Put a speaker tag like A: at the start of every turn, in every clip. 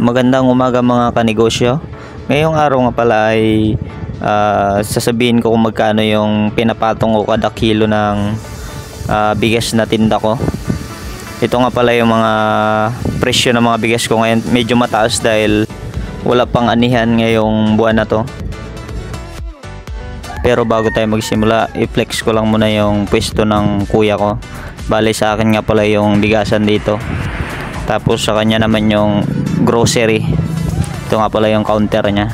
A: Magandang umaga mga kanegosyo. Ngayong araw nga pala ay sasabihin ko kung magkano yung pinapatong ko kada kilo ng bigas na tinda ko. Ito nga pala yung mga presyo ng mga bigas ko ngayon. Medyo mataas dahil wala pang anihan ngayong buwan na to. Pero bago tayo magsimula, i-flex ko lang muna yung pwesto ng kuya ko. Bale sa akin nga pala yung bigasan dito. Tapos sa kanya naman yung grocery. Ito nga pala yung counter niya.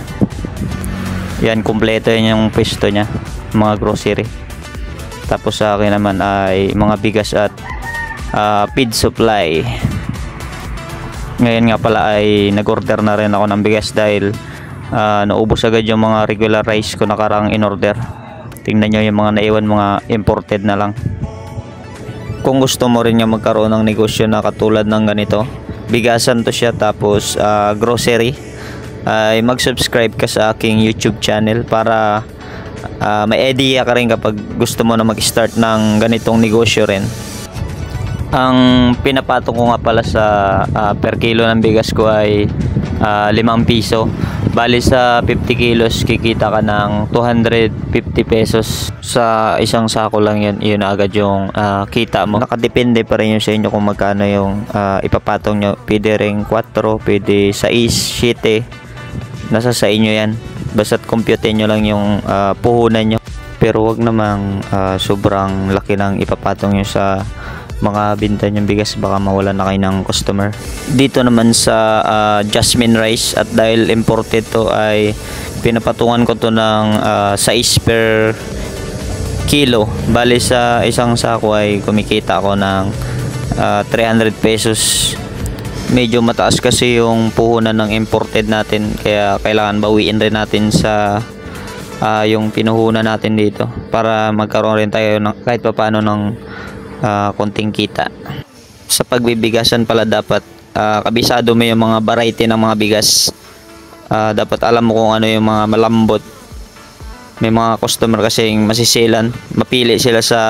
A: Yan, kumpleto yun yung pwesto niya, mga grocery. Tapos sa akin naman ay mga bigas at feed supply. Ngayon nga pala ay nag-order na rin ako ng bigas dahil naubos agad yung mga regular rice ko nakarang in-order. Tingnan nyo yung mga naiwan, mga imported na lang. Kung gusto mo rin nga magkaroon ng negosyo na katulad ng ganito, bigasan to siya tapos grocery, ay mag-subscribe ka sa aking YouTube channel para may idea ka rin kapag gusto mo na mag-start ng ganitong negosyo rin. Ang pinapatong ko nga pala sa per kilo ng bigas ko ay 5 piso. Bali sa 50 kilos kikita ka ng 250 pesos. Sa isang sako lang yun agad yung kita mo. Nakadepende pa rin yun sa inyo kung magkano yung ipapatong nyo. Pwede rin 4, pwede 6, 7. Nasa sa inyo yan. Basta't compute nyo lang yung puhunan nyo. Pero wag namang sobrang laki ng ipapatong nyo sa mga binta nyong bigas, baka mawalan na kayo ng customer. Dito naman sa jasmine rice, at dahil imported to ay pinapatungan ko to ng 6 per kilo. Bali sa isang sako ay kumikita ako ng 300 pesos. Medyo mataas kasi yung puhunan ng imported natin, kaya kailangan bawiin rin natin sa yung pinuhunan natin dito para magkaroon rin tayo ng kahit papaano ng konting kita. Sa pagbibigasan pala dapat kabisado mo yung mga variety ng mga bigas. Dapat alam mo kung ano yung mga malambot. May mga customer kasing masisilan, mapili sila sa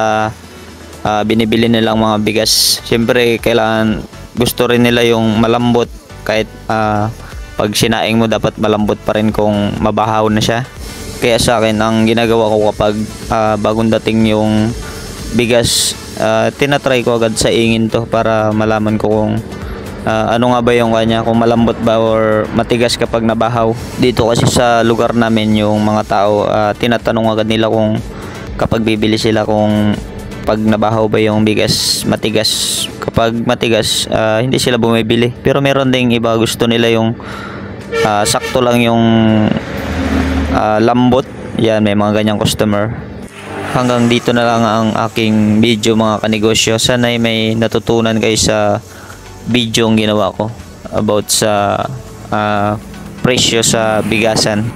A: binibili nilang mga bigas. Siyempre kailangan, gusto rin nila yung malambot. Kahit pag sinaing mo dapat malambot pa rin kung mabahaw na siya. Kaya sa akin ang ginagawa ko kapag bagong dating yung bigas, tinatry ko agad sa ingin to para malaman ko kung ano nga ba yung kanya, kung malambot ba or matigas kapag nabahaw. Dito kasi sa lugar namin yung mga tao, tinatanong agad nila kung kapag bibili sila kung pag nabahaw ba yung bigas matigas. Kapag matigas, hindi sila bumibili. Pero meron ding iba gusto nila yung sakto lang yung lambot. Yan, may mga ganyang customer. Hanggang dito na lang ang aking video mga kanegosyo. Sana ay may natutunan kayo sa video ang ginawa ko about sa presyo sa bigasan.